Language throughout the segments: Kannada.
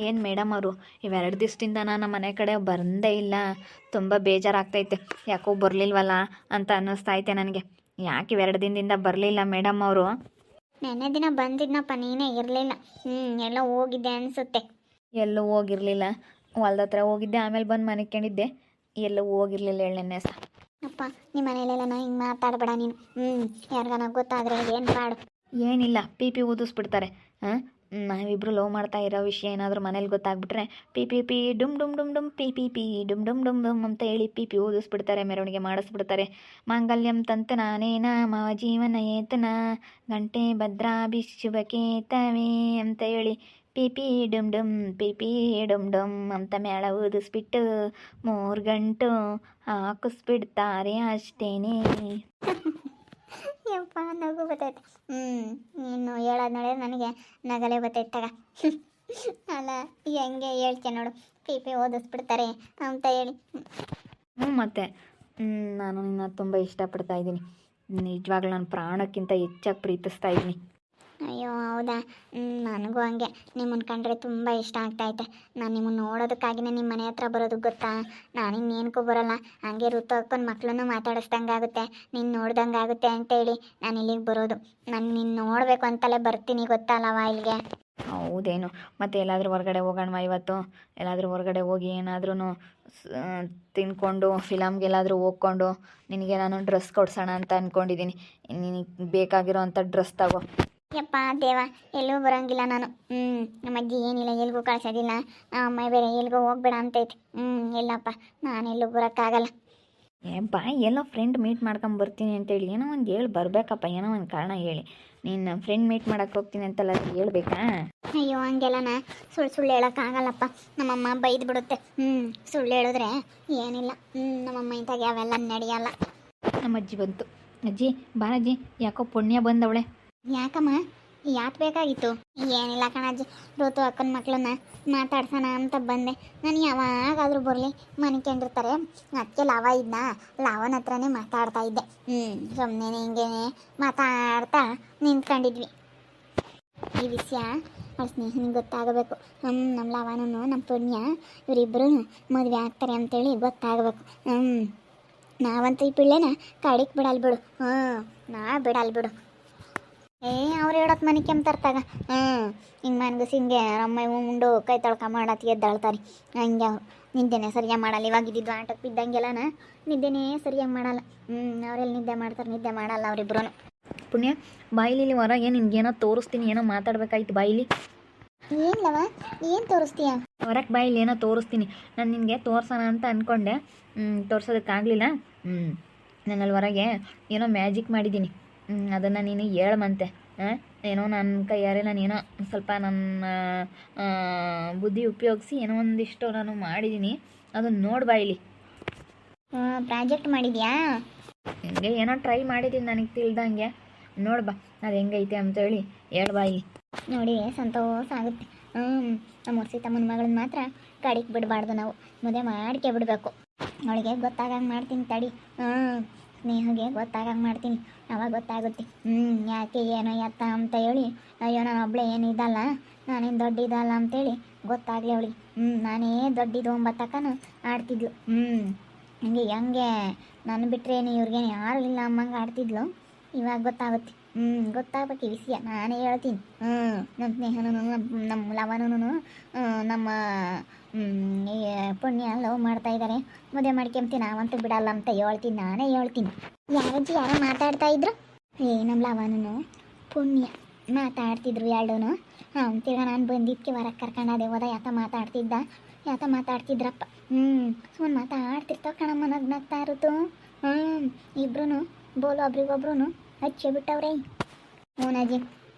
ಏನು ಮೇಡಮ್ ಅವರು ಇವೆರಡು ದಿವಸದಿಂದ ನಮ್ಮ ಮನೆ ಕಡೆ ಬಂದೇ ಇಲ್ಲ. ತುಂಬ ಬೇಜಾರಾಗ್ತೈತೆ. ಯಾಕೋ ಬರಲಿಲ್ವಲ್ಲ ಅಂತ ಅನ್ನಿಸ್ತೈತೆ ನನಗೆ. ಯಾಕೆ ಇವೆರಡು ದಿನದಿಂದ ಬರಲಿಲ್ಲ ಮೇಡಮ್ ಅವರು? ನೆನ್ನೆ ದಿನ ಬಂದಿದ್ನಪ್ಪ, ನೀನೇ ಇರಲಿಲ್ಲ. ಎಲ್ಲ ಹೋಗಿದ್ದೆ ಅನಿಸುತ್ತೆ. ಎಲ್ಲೂ ಹೋಗಿರಲಿಲ್ಲ, ಹೊಲ್ದ ಹತ್ರ ಹೋಗಿದ್ದೆ, ಆಮೇಲೆ ಬಂದು ಮನೆಕೊಂಡಿದ್ದೆ. ಎಲ್ಲೂ ಹೋಗಿರಲಿಲ್ಲ ಎಳ್ಳೆಣ್ಣೆ ಸಹ. ಅಪ್ಪ ನಿಮ್ಮ ಮನೇಲೆಲ್ಲ ಹಿಂಗೆ ಮಾತಾಡಬೇಡ ನೀನು. ಯಾರಿಗಾನ ಗೊತ್ತಾದರೆ ಏನು ಮಾಡು? ಏನಿಲ್ಲ, ಪಿ ಪಿ ಊದಿಸ್ಬಿಡ್ತಾರೆ. ಹಾಂ, ನಾವಿಬ್ಬರು ಲವ್ ಮಾಡ್ತಾ ಇರೋ ವಿಷಯ ಏನಾದರೂ ಮನೇಲಿ ಗೊತ್ತಾಗ್ಬಿಟ್ರೆ ಪಿ ಪಿ ಪಿ ಡುಮ್ ಡುಮ್ ಡುಮ್ ಡುಮ್ ಪಿ ಪಿ ಪಿ ಡುಮ್ ಡುಮ್ ಡುಮ್ ಡುಮ್ ಅಂತ ಹೇಳಿ ಪಿ ಪಿ ಊದಿಸ್ಬಿಡ್ತಾರೆ, ಮೆರವಣಿಗೆ ಮಾಡಿಸ್ಬಿಡ್ತಾರೆ. ಮಾಂಗಲ್ಯಂ ತಂತು ನಾನೇನ ಮವ ಜೀವನ ಏತನ ಗಂಟೆ ಭದ್ರಾಭಿ ಶುಭಕೇತವೇ ಅಂತ ಹೇಳಿ ಪಿ ಪಿ ಡುಮ್ ಡುಮ್ ಪಿ ಪಿ ಡುಮ್ ಡುಮ್ ಅಂತ ಮೇಳ ಊದಿಸ್ಬಿಟ್ಟು 3 ಗಂಟು ಹಾಕಿಸ್ಬಿಡ್ತಾರೆ ಅಷ್ಟೇನೆ. ಯಪ್ಪ ನಗು ಬರ್ತೈತೆ. ನೀನು ಹೇಳೋದು ನೋಡಿದ್ರೆ ನನಗೆ ನಗಲೇ ಬರ್ತೈತೆ ತಗ. ಅಲ್ಲ ಹೆಂಗೆ ಹೇಳ್ತೆ ನೋಡು, ಪಿ ಪಿ ಓದಿಸ್ಬಿಡ್ತಾರೆ ಅಂತ ಹೇಳಿ. ಮತ್ತು ನಾನು ನಿನ್ನ ತುಂಬ ಇಷ್ಟಪಡ್ತಾ ಇದ್ದೀನಿ. ನಿಜವಾಗ್ಲೂ ನಾನು ಪ್ರಾಣಕ್ಕಿಂತ ಹೆಚ್ಚಾಗಿ ಪ್ರೀತಿಸ್ತಾ ಇದ್ದೀನಿ. ಅಯ್ಯೋ ಹೌದಾ? ನನಗೂ ಹಂಗೆ ನಿಮ್ಮನ್ನು ಕಂಡ್ರೆ ತುಂಬ ಇಷ್ಟ ಆಗ್ತೈತೆ. ನಾನು ನಿಮ್ಮನ್ನು ನೋಡೋದಕ್ಕಾಗಿನೇ ನಿಮ್ಮ ಮನೆ ಹತ್ರ ಬರೋದು ಗೊತ್ತಾ. ನಾನಿನ್ನೇನಕ್ಕೂ ಬರೋಲ್ಲ, ಹಂಗೆ ಋತು ಹಾಕ್ಕೊಂಡು ಮಕ್ಕಳನ್ನು ಮಾತಾಡಿಸ್ದಂಗೆ ಆಗುತ್ತೆ, ನೀನು ನೋಡ್ದಂಗೆ ಆಗುತ್ತೆ ಅಂತೇಳಿ ನಾನು ಇಲ್ಲಿಗೆ ಬರೋದು. ನಾನು ನಿನ್ನ ನೋಡಬೇಕು ಅಂತಲೇ ಬರ್ತೀನಿ ಗೊತ್ತಲ್ಲವ ಇಲ್ಲಿಗೆ. ಹೌದೇನು? ಮತ್ತು ಎಲ್ಲಾದರೂ ಹೊರಗಡೆ ಹೋಗೋಣವಾ ಇವತ್ತು? ಎಲ್ಲಾದರೂ ಹೊರಗಡೆ ಹೋಗಿ ಏನಾದ್ರೂ ತಿನ್ಕೊಂಡು ಫಿಲಮ್ಗೆಲ್ಲಾದರೂ ಹೋಗ್ಕೊಂಡು ನಿನಗೆ ನಾನು ಡ್ರೆಸ್ ಕೊಡ್ಸೋಣ ಅಂತ ಅಂದ್ಕೊಂಡಿದ್ದೀನಿ. ನಿನಗೆ ಬೇಕಾಗಿರೋ ಅಂಥ ಡ್ರೆಸ್ ತಗೋ. ಯಪ್ಪ ದೇವ, ಎಲ್ಲೂ ಬರೋಂಗಿಲ್ಲ ನಾನು. ನಮ್ಮ ಅಜ್ಜಿ ಏನಿಲ್ಲ, ಎಲ್ಗೂ ಕಳ್ಸೋದಿಲ್ಲ. ಅಮ್ಮ ಬೇರೆ ಎಲ್ಗೂ ಹೋಗ್ಬೇಡ ಅಂತೈತಿ. ಇಲ್ಲಪ್ಪ, ನಾನೆಲ್ಲೂ ಬರೋಕ್ಕಾಗಲ್ಲ. ಬಾ, ಎಲ್ಲೋ ಫ್ರೆಂಡ್ ಮೀಟ್ ಮಾಡ್ಕೊಂಡು ಬರ್ತೀನಿ ಅಂತೇಳಿ ಏನೋ ಒಂದು ಹೇಳಿ ಬರಬೇಕಪ್ಪ. ಏನೋ ಒಂದು ಕಾರಣ ಹೇಳಿ. ನೀನು ಫ್ರೆಂಡ್ ಮೀಟ್ ಮಾಡೋಕ್ಕೆ ಹೋಗ್ತೀನಿ ಅಂತೆಲ್ಲ ಹೇಳ್ಬೇಕಾ? ಅಯ್ಯೋ ಹಂಗೆಲ್ಲನ ಸುಳ್ಳು ಹೇಳೋಕ್ಕಾಗಲ್ಲಪ್ಪ. ನಮ್ಮಮ್ಮ ಬೈದು ಬಿಡುತ್ತೆ. ಸುಳ್ಳು ಹೇಳಿದ್ರೆ ಏನಿಲ್ಲ. ನಮ್ಮಮ್ಮ ಇಂತಾಗ ಅವೆಲ್ಲ ನಡೆಯಲ್ಲ. ನಮ್ಮ ಅಜ್ಜಿ ಬಂತು. ಅಜ್ಜಿ ಬಾರಜ್ಜಿ, ಯಾಕೋ ಪುಣ್ಯ ಬಂದವಳೆ. ಯಾಕಮ್ಮ, ಯಾಕೆ ಬೇಕಾಗಿತ್ತು? ಏನಿಲ್ಲ ಕಣಜ್ಜಿ, ಋತು ಅಕ್ಕನ ಮಕ್ಕಳನ್ನ ಮಾತಾಡ್ಸೋಣ ಅಂತ ಬಂದೆ. ನಾನು ಯಾವಾಗಾದರೂ ಬರಲಿ ಮನೆಕೊಂಡಿರ್ತಾರೆ, ಅದಕ್ಕೆ ಲಾವ ಇದ್ನ, ಲಾವನ ಹತ್ರನೇ ಮಾತಾಡ್ತಾ ಇದ್ದೆ. ಸುಮ್ಮನೆ ಹಿಂಗೇನೆ ಮಾತಾಡ್ತಾ ನಿಂತ್ಕೊಂಡಿದ್ವಿ. ಈ ವಿಷಯ ಅವ್ರ ಸ್ನೇಹಿನಿಗೆ ಗೊತ್ತಾಗಬೇಕು. ನಮ್ಮ ಲಾವನೂ ನಮ್ಮ ಪುಣ್ಯ ಇವರಿಬ್ಬರು ಮದುವೆ ಆಗ್ತಾರೆ ಅಂತೇಳಿ ಗೊತ್ತಾಗಬೇಕು. ನಾವಂತೂ ಈ ಪಿಳ್ಳೆನ ಕಡಿಕ್ ಬಿಡಲ್ ಬಿಡು. ನಾ ಬಿಡಲ್ ಬಿಡು. ಅವ್ರು ಹೇಳೋಕೆ ಮನೆ ಕೆಮ್ತರ್ತಾಗ. ಹಿಂಗೆ ಮನ್ಗಸ್ ಹಿಂಗೆ ರಮ್ಮ ಉಂಡು ಕೈ ತೊಳ್ಕ ಮಾಡತ್ತಿ ಎದ್ದಾಳ್ತಾರೆ. ಹಂಗೆ ಅವ್ರು ನಿದ್ದೆನೇ ಸರಿಯಾಗಿ ಮಾಡಲ್ಲ. ಇವಾಗ ಇದ್ದಿದ್ದು ಆಟಕ್ಕೆ ಬಿದ್ದಂಗೆಲ್ಲನ ನಿದ್ದೆನೇ ಸರಿಯಾಗಿ ಮಾಡಲ್ಲ. ಅವರೆಲ್ಲಿ ನಿದ್ದೆ ಮಾಡ್ತಾರೆ? ನಿದ್ದೆ ಮಾಡಲ್ಲ ಅವರಿಬ್ರು. ಪುಣ್ಯ ಬಾಯಿಲಿ ಹೊರಗೆ ನಿನ್ಗೇನೋ ತೋರಿಸ್ತೀನಿ, ಏನೋ ಮಾತಾಡ್ಬೇಕಾಯ್ತು ಬಾಯಿಲಿ. ಏನವ, ಏನು ತೋರಿಸ್ತೀಯ? ಹೊರಕ್ಕೆ ಬಾಯಿಲಿ ಏನೋ ತೋರಿಸ್ತೀನಿ. ನಾನು ನಿನಗೆ ತೋರ್ಸೋಣ ಅಂತ ಅಂದ್ಕೊಂಡೆ, ತೋರ್ಸೋದಕ್ಕಾಗಲಿಲ್ಲ. ನಾನಲ್ಲಿ ಹೊರಗೆ ಏನೋ ಮ್ಯಾಜಿಕ್ ಮಾಡಿದ್ದೀನಿ, ಅದನ್ನು ನೀನು ಹೇಳಮಂತೆ. ಏನೋ ನನ್ನ ಕೈಯಾರೆ ನಾನೇನೋ ಸ್ವಲ್ಪ ನನ್ನ ಬುದ್ಧಿ ಉಪಯೋಗಿಸಿ ಏನೋ ಒಂದಿಷ್ಟು ನಾನು ಮಾಡಿದ್ದೀನಿ, ಅದನ್ನು ನೋಡ್ಬಾ ಇಲ್ಲಿ. ಪ್ರಾಜೆಕ್ಟ್ ಮಾಡಿದ್ಯಾ? ಹಿಂಗೆ ಏನೋ ಟ್ರೈ ಮಾಡಿದ್ದೀನಿ ನನಗೆ ತಿಳಿದಂಗೆ. ನೋಡ್ಬಾ ಅದು ಹೆಂಗೈತೆ ಅಂತೇಳಿ ಹೇಳ್ಬಾ ಇಲ್ಲಿ. ನೋಡಿ ಸಂತೋಷ ಆಗುತ್ತೆ. ನಮ್ಮ ಸೀತಮ್ಮನ ಮಗಳನ್ನ ಮಾತ್ರ ಕಡಿಗೆ ಬಿಡಬಾರ್ದು, ನಾವು ಮದುವೆ ಮಾಡ್ಕೆ ಬಿಡಬೇಕು. ಅವಳಿಗೆ ಗೊತ್ತಾಗಂಗೆ ಮಾಡ್ತೀನಿ ತಡಿ. ಸ್ನೇಹಗೆ ಗೊತ್ತಾಗಂಗೆ ಮಾಡ್ತೀನಿ, ಅವಾಗ ಗೊತ್ತಾಗುತ್ತೆ. ಯಾಕೆ ಏನೋ ಎತ್ತ ಅಂತ ಹೇಳಿ. ಅಯ್ಯೋ ನಾನು ಒಬ್ಬಳೇ ಏನಿದ್ದಲ್ಲ, ನಾನೇನು ದೊಡ್ಡಿದ್ದಲ್ಲ ಅಂತೇಳಿ ಗೊತ್ತಾಗಲಿ ಅವಳಿಗೆ. ನಾನೇ ದೊಡ್ಡಿದ್ದು 9 ತಕ್ಕನೂ ಆಡ್ತಿದ್ಲು. ಹೆಂಗೆ ನಾನು ಬಿಟ್ಟರೇನು ಇವ್ರಿಗೇನು ಯಾರು ಇಲ್ಲ ಅಮ್ಮಂಗೆ ಆಡ್ತಿದ್ಲು. ಇವಾಗ ಗೊತ್ತಾಗುತ್ತೆ. ಗೊತ್ತಾಗಬೇಕು ಈ ವಿಷಯ, ನಾನೇ ಹೇಳ್ತೀನಿ. ನಮ್ಮ ಸ್ನೇಹನೂ ನಮ್ಮ ಲವನೂ ನಮ್ಮ ಪುಣ್ಯ ಲವ್ ಮಾಡ್ತಾ ಇದ್ದಾರೆ, ಮದುವೆ ಮಾಡ್ಕೊಂತೀನಿ ನಾವಂತೂ ಬಿಡಲ್ಲ ಅಂತ ಹೇಳ್ತೀನಿ, ನಾನೇ ಹೇಳ್ತೀನಿ. ಯಾರಜ್ಜಿ ಯಾರೋ ಮಾತಾಡ್ತಾ ಇದ್ರು? ನಮ್ಮ ಲವನೂ ಪುಣ್ಯ ಮಾತಾಡ್ತಿದ್ರು ಎರಡೂ. ತಿರ್ಗ ನಾನು ಬಂದಿದ್ದಕ್ಕೆ ಹೊರಗೆ ಕರ್ಕೊಂಡಾದೆ. ಹೋದ ಯಾತ ಮಾತಾಡ್ತಿದ್ರಪ್ಪ. ಸುಮ್ಮನೆ ಮಾತಾಡ್ತಿರ್ತಾವ ಕಣಮ್ಮ, ನಗ್ನಗ್ತಾ ಇರುತ್ತು. ಇಬ್ರು ಬೋಲು ಒಬ್ರಿಗೊಬ್ರು ಹಚ್ಚಿ ಬಿಟ್ಟವ್ರೆ. ಹ್ಞೂನಜ್ಜಿ,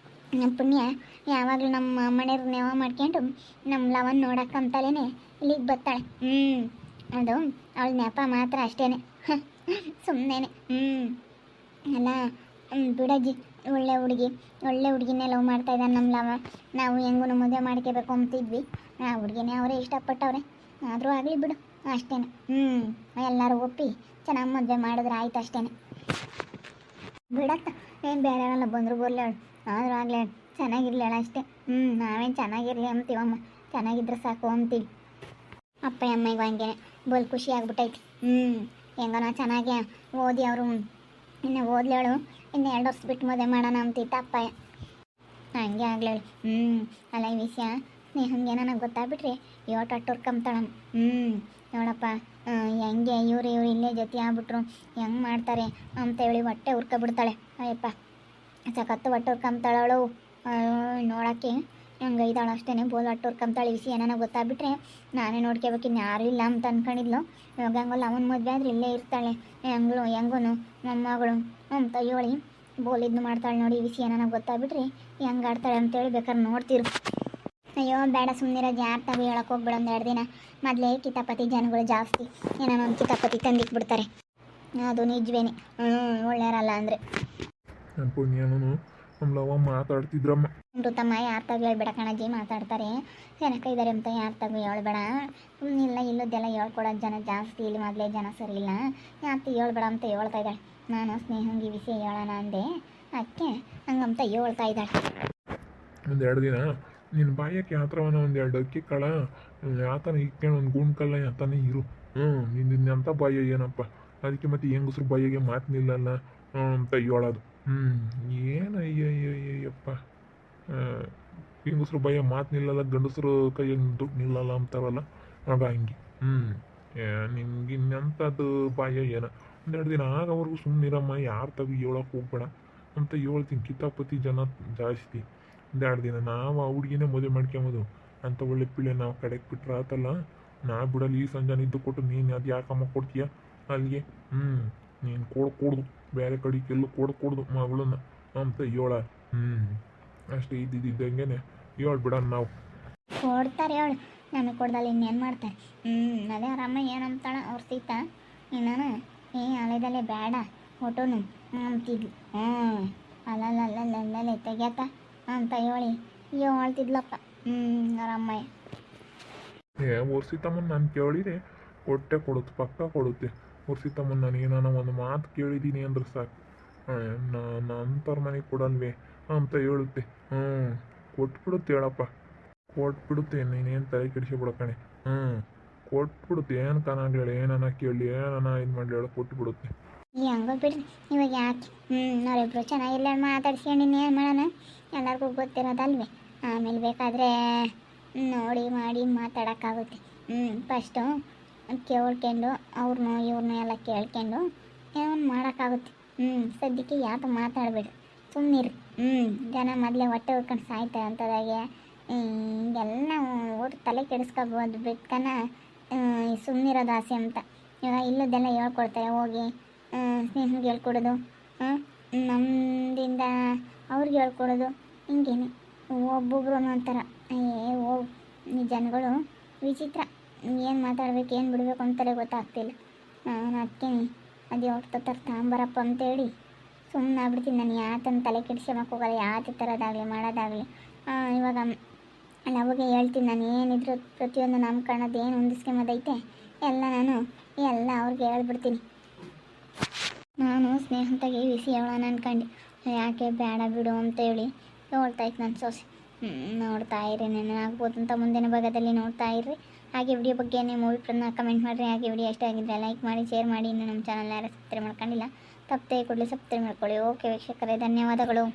ನಮ್ಮ ಪುಣ್ಯ ಯಾವಾಗಲೂ ನಮ್ಮ ಮನೆಯವ್ರ ನೆವ ಮಾಡ್ಕೊಂಡು ನಮ್ಮ ಲವನ್ ನೋಡಕ್ಕಂತಲೇ ಇಲ್ಲಿಗೆ ಬರ್ತಾಳೆ. ಅದು ಅವಳ ನೆಪ ಮಾತ್ರ ಅಷ್ಟೇ, ಸುಮ್ಮನೆ. ಅಲ್ಲ ಬಿಡಜ್ಜಿ, ಒಳ್ಳೆ ಹುಡುಗಿನೇ ಲವ್ ಮಾಡ್ತಾ ಇದ್ದಾನೆ ನಮ್ಮ ಲವ. ನಾವು ಹೆಂಗೂ ಮದುವೆ ಮಾಡ್ಕೋಬೇಕು ಅಂತಿದ್ವಿ, ಆ ಹುಡುಗಿನೇ ಅವರೇ ಇಷ್ಟಪಟ್ಟವ್ರೆ. ಆದರೂ ಆಗಲಿ ಬಿಡು ಅಷ್ಟೇ. ಎಲ್ಲರೂ ಒಪ್ಪಿ ಚೆನ್ನಾಗಿ ಮದುವೆ ಮಾಡಿದ್ರೆ ಆಯ್ತು ಅಷ್ಟೇ. ಬಿಡತ್ತ ಏನು ಬೇರೆಯವರೆಲ್ಲ ಬಂದರು ಬರಲಿ ಅವಳು, ಆದರೂ ಆಗಲಿ ಚೆನ್ನಾಗಿರ್ಲಿ ಅಷ್ಟೇ. ನಾವೇನು ಚೆನ್ನಾಗಿರಲಿ ಅಂತೀವಮ್ಮ, ಚೆನ್ನಾಗಿದ್ರೆ ಸಾಕು ಅಂತೀವಿ. ಅಪ್ಪ ಅಮ್ಮಿಗೂ ಹಂಗೆ ಬೋಲ್ ಖುಷಿ ಆಗ್ಬಿಟ್ಟೈತಿ. ಹೆಂಗನ ಚೆನ್ನಾಗೆ ಓದಿ ಅವರು ಇನ್ನು ಓದ್ಲೇಳು, ಇನ್ನು 2 ವರ್ಷ ಬಿಟ್ಟು ಮದುವೆ ಮಾಡೋಣ ಅಂತಿತ್ತು ಅಪ್ಪಯ್ಯ. ಹಂಗೆ ಆಗ್ಲೇಳು. ಅಲ್ಲ ಈ ವಿಷಯ ಸ್ನೇಹಂಗೆ ನನಗೆ ಗೊತ್ತಾಗ್ಬಿಟ್ರೆ ಯೋಟಟ್ಟು ಹುರ್ಕಂತಾಳ. ನೋಡಪ್ಪ ಹೆಂಗೆ ಇವ್ರು ಇಲ್ಲೇ ಜೊತೆ ಆಗ್ಬಿಟ್ರು ಹೆಂಗೆ ಮಾಡ್ತಾರೆ ಅಂತೇಳಿ ಹೊಟ್ಟೆ ಹುರ್ಕೊಬಿಡ್ತಾಳೆ. ಅಯ್ಯಪ್ಪ ಸಖತ್ತು ಹೊಟ್ಟೆ ಹುರ್ಕೊಂತಾಳವಳು. ನೋಡೋಕ್ಕೆ ಹಂಗೆ ಇದ್ದಾಳು ಅಷ್ಟೇ, ಬೋಲ್ ಹೊಟ್ಟೆ ಹುರ್ಕೊಂತಾಳೆ. ವಿಷಯ ನನಗೆ ಗೊತ್ತಾಗ್ಬಿಟ್ರೆ ನಾನೇ ನೋಡ್ಕೋಬೇಕು, ಇನ್ನು ಯಾರೂ ಇಲ್ಲ ಅಂತ ಅಂದ್ಕೊಂಡಿದ್ಲು. ಇವಾಗ ಹಂಗಲ್ಲ ಅವನ ಮದುವೆ ಆದರೆ ಇಲ್ಲೇ ಇರ್ತಾಳೆ. ಹೆಂಗೂ ಮೊಮ್ಮಗಳು ಅಂತ ಹೇಳಿ ಬೋಲ್ ಇದನ್ನು ಮಾಡ್ತಾಳೆ ನೋಡಿ. ಈ ವಿಷಯ ನನಗೆ ಗೊತ್ತಾಗ್ಬಿಟ್ರೆ ಹೆಂಗೆ ಆಡ್ತಾಳೆ ಅಂತೇಳಿ ಬೇಕಾದ್ರೆ ನೋಡ್ತಿರು. ಅಯ್ಯೋ ಬೇಡ ಸುಮ್ಮನಿರೋದು, ಯಾರು ತಗೋ ಹೇಳಕ್ಕೆ ಹೋಗ್ಬೇಡ. 1-2 ದಿನ ಮೊದಲೇ ಕಿತಾಪತಿ ಜನಗಳು ಜಾಸ್ತಿ, ಏನೋ ಒಂದು ಕಿತಾಪತಿ ತಂದಿಕ್ಬಿಡ್ತಾರೆ. ಅದು ನಿಜವೇನೆ, ಒಳ್ಳೆಯರಲ್ಲ ಅಂದರೆ. ಪುಣ್ಯನು ನಮ್ಲವ್ವ ಮಾತಾಡ್ತಿದ್ರಮ್ಮ. ಅಮೃತಮ್ಮ ಯಾರು ತಗೋ ಹೇಳ್ಬೇಡ ಕಣಜ್ಜಿ, ಮಾತಾಡ್ತಾರೆ ಜನಕ ಇದ್ದಾರೆ ಅಂತ ಯಾರು ತಗೋ ಹೇಳ್ಬೇಡ. ಇಲ್ಲ ಇಲ್ಲದೆಲ್ಲ ಹೇಳ್ಕೊಡೋದು ಜನ ಜಾಸ್ತಿ, ಇಲ್ಲಿ ಮೊದಲೇ ಜನ ಸರಿ ಇಲ್ಲ, ಯಾಕೆ ಹೇಳ್ಬೇಡ ಅಂತ ಹೇಳ್ತಾ ಇದ್ದಾಳೆ. ನಾನು ಸ್ನೇಹಂಗೆ ಈ ವಿಷಯ ಹೇಳೋಣ ಅಂದೆ, ಅದಕ್ಕೆ ಹಂಗಂತ ಹೇಳ್ತಾ ಇದ್ದಾಳೆ. 1-2 ದಿನ ನಿನ್ನ ಬಾಯಕ್ಕೆ ಯಾತ್ರವನ 1-2 ಅಕ್ಕಿ ಕಾಳ ಯಾತನ ಇಕ್ಕೊಂಡು ಒಂದು ಗುಂಡ್ಕಲ್ಲ ಯಾತನೇ ಇರು. ನಿನ್ನಂಥ ಬಾಯ ಏನಪ್ಪ, ಅದಕ್ಕೆ ಮತ್ತೆ ಹೆಂಗಸ್ರು ಬಾಯಿಗೆ ಮಾತು ನಿಲ್ಲಲ್ಲ ಅಂತ ಹೇಳೋದು. ಏನಯ್ಯಪ್ಪ, ಹೆಂಗಸ್ರು ಬಾಯ ಮಾತು ನಿಲ್ಲಲ್ಲ, ಗಂಡಸ್ರು ಕೈಯಾಗ ದುಡ್ಡು ನಿಲ್ಲಲ್ಲ ಅಂತಾರಲ್ಲ, ಆಗ ಹಂಗೆ. ನಿನ್ಗೆ ಇನ್ನಂಥದ್ದು ಬಾಯ ಏನ. 1-2 ದಿನ ಆಗವರೆಗೂ ಸುಮ್ಮನಿರಮ್ಮ, ಯಾರು ತಗೋ ಹೇಳೋಕೆ ಹೋಗ್ಬೇಡ ಅಂತ ಹೇಳ್ತೀನಿ. ಕಿತಾಪತಿ ಜನ ಜಾಸ್ತಿ. 1-2 ದಿನ ನಾವು ಆ ಹುಡುಗಿನೇ ಮದುವೆ ಮಾಡ್ಕೊಂಬೋದು ಅಂತ ಒಳ್ಳೆ ಪಿಳ್ಳೆ ನಾವು ಕಡೆಗೆ ಬಿಟ್ರೆ ಆತಲ್ಲ. ನಾ ಬಿಡಲ್ಲ, ಈ ಸಂಜೆ ನಿದ್ದು ಕೊಟ್ಟು ನೀನು ಅದು ಯಾಕಮ್ಮ ಕೊಡ್ತೀಯ ಅಲ್ಲಿಗೆ. ನೀನು ಕೊಡ್ದು ಬೇರೆ ಕಡೆಗೆ ಎಲ್ಲೂ ಕೊಡ್ದು ಮಗಳನ್ನ ಅಂತ ಹೇಳ. ಅಷ್ಟೇ ಇದ್ದಿದ್ದಂಗೆ ಹೇಳ್ಬಿಡ ನಾವು. ಕೊಡ್ತಾರೆ ಹೇಳು, ನಮಗೆ ಕೊಡ್ದಲ್ಲ ಇನ್ನೇನು ಮಾಡ್ತಾರೆ. ಅದೇ ಆರಾಮ ಏನಂತಾಳ ಅವ್ರ ಸೀತ. ನಾನು ಅಲೆದಲ್ಲೇ ಬೇಡ ಒಟ್ಟೋನು ಅಂತಿದ್ಲು. ಅಲ್ಲಲ್ಲಲ್ಲಲ್ಲೇ ತೆಗ್ಯಾತ ಅಂತ ಹೇಳಿ ಹೇಳ್ತಿದ್ಲಪ್ಪ ಅವರಮ್ಮಯ್ಯ. ವರ್ಷಿತಮ್ಮನ ನಾನು ಕೇಳಿದೆ ಕೊಟ್ಟೆ ಕೊಡುತ್ತೆ, ಪಕ್ಕ ಕೊಡುತ್ತೆ. ವರ್ಷಿತಮ್ಮನ ನಾನು ಏನಾನ ಒಂದು ಮಾತು ಕೇಳಿದ್ದೀನಿ ಅಂದ್ರೆ ಸಾಕು, ನಾನು ಅಂಥವ್ರ ಮನೆಗೆ ಕೊಡಲ್ವೇ ಅಂತ ಹೇಳುತ್ತೆ. ಕೊಟ್ಬಿಡುತ್ತೆ ಹೇಳಪ್ಪ, ಕೊಟ್ಬಿಡುತ್ತೆ. ನೀನೇನು ತಲೆ ಕೆಡಿಸ್ಬಿಡ ಕಣೆ. ಕೊಟ್ಬಿಡುತ್ತೆ. ಏನು ಕನಾಗ್ಲೇಳಿ, ಏನನ್ನ ಕೇಳಿ, ಏನನ್ನ ಇದು ಮಾಡಲಿ ಹೇಳ, ಕೊಟ್ಬಿಡುತ್ತೆ. ಹೆಂಗೋ ಬಿಡ್ರಿ ಇವಾಗ ಯಾಕೆ. ನಾವಿಬ್ರು ಚೆನ್ನಾಗಿಲ್ಲ ಮಾತಾಡ್ಸ್ಕೊಂಡು ಇನ್ನೇನು ಮಾಡೋಣ, ಎಲ್ಲರಿಗೂ ಗೊತ್ತಿರೋದಲ್ವೇ. ಆಮೇಲೆ ಬೇಕಾದರೆ ನೋಡಿ ಮಾಡಿ ಮಾತಾಡೋಕ್ಕಾಗುತ್ತೆ. ಫಸ್ಟು ಕೇಳ್ಕೊಂಡು ಅವ್ರನ್ನೂ ಇವ್ರನ್ನೂ ಎಲ್ಲ ಕೇಳ್ಕೊಂಡು ಏನೋ ಮಾಡೋಕ್ಕಾಗುತ್ತೆ. ಸದ್ಯಕ್ಕೆ ಯಾಕೆ ಮಾತಾಡಬೇಡ್ರಿ, ಸುಮ್ಮನಿರಿ. ಜನ ಮೊದಲೇ ಹೊಟ್ಟೆ ಹುಡ್ಕೊಂಡು ಸಾಯ್ತಾರೆ ಅಂಥದ್ದಾಗೆ ಹಿಂಗೆಲ್ಲ ಓಟ್ ತಲೆ ಕೆಡಿಸ್ಕೊಬೋದು ಬಿಟ್ಕನ ಸುಮ್ಮನಿರೋದು ಆಸೆ ಅಂತ. ಇವಾಗ ಇಲ್ಲದೆಲ್ಲ ಹೇಳ್ಕೊಡ್ತಾರೆ, ಹೋಗಿ ಸ್ನೇಹಿಗೆ ಹೇಳ್ಕೊಡೋದು, ನಮ್ಮಿಂದ ಅವ್ರಿಗೆ ಹೇಳ್ಕೊಡೋದು, ಹಿಂಗೇನೆ ಒಬ್ಬೊಬ್ರು ಒಂಥರ. ಈ ಜನಗಳು ವಿಚಿತ್ರ, ಏನು ಮಾತಾಡ್ಬೇಕು ಏನು ಬಿಡಬೇಕು ಅಂತಲೇ ಗೊತ್ತಾಗ್ತಿಲ್ಲ. ನಾನು ಅದಕ್ಕೆ ಅದು ಹೊಡ್ತಾರೆ ತಾಂಬರಪ್ಪ ಅಂತೇಳಿ ಸುಮ್ಮನೆ ಆಗ್ಬಿಡ್ತೀನಿ. ನಾನು ಯಾತನ ತಲೆ ಕೆಡಿಸ್ಕೊಂಬಕ್ಕೆ ಹೋಗಲ್ಲ, ಯಾತ ಥರದಾಗಲಿ ಮಾಡೋದಾಗಲಿ. ಇವಾಗ ಅವಾಗೆ ಹೇಳ್ತೀನಿ, ನಾನು ಏನಿದ್ರು ಪ್ರತಿಯೊಂದು ನಾಮಕರಣದ ಏನು ಹೊಂದಿಸ್ಕೊಂಬದೈತೆ ಎಲ್ಲ ಅವ್ರಿಗೆ ಹೇಳ್ಬಿಡ್ತೀನಿ. ನಾನು ಸ್ನೇಹಿತಗೆ ವಿಷಯ ಹೇಳೋಣ ಅನ್ಕೊಂಡು ಯಾಕೆ ಬೇಡ ಬಿಡು ಅಂತೇಳಿ ಹೇಳ್ತಾಯಿತ್ತು ನನ್ನ ಸೊಸೆ. ನೋಡ್ತಾ ಇರಿ, ನೆನಪಾಗ್ಬೋದು ಅಂತ ಮುಂದಿನ ಭಾಗದಲ್ಲಿ ನೋಡ್ತಾ ಇರ್ರಿ. ಹಾಗೆ ವಿಡಿಯೋ ಬಗ್ಗೆ ನೀವು ಅಭಿಪ್ರಾಯನ ಕಮೆಂಟ್ ಮಾಡಿರಿ. ಹಾಗೆ ವಿಡಿಯೋ ಇಷ್ಟ ಆಗಿದ್ದರೆ ಲೈಕ್ ಮಾಡಿ, ಶೇರ್ ಮಾಡಿ. ಇನ್ನು ನಮ್ಮ ಚಾನಲ್ ಯಾರು ಸಬ್ಸ್ಕ್ರೈಬ್ ಮಾಡ್ಕೊಂಡಿಲ್ಲ ತಪ್ಪದೆ ಕೂಡಲೇ ಸಬ್ಸ್ಕ್ರೈಬ್ ಮಾಡ್ಕೊಳ್ಳಿ. ಓಕೆ ವೀಕ್ಷಕರೇ, ಧನ್ಯವಾದಗಳು.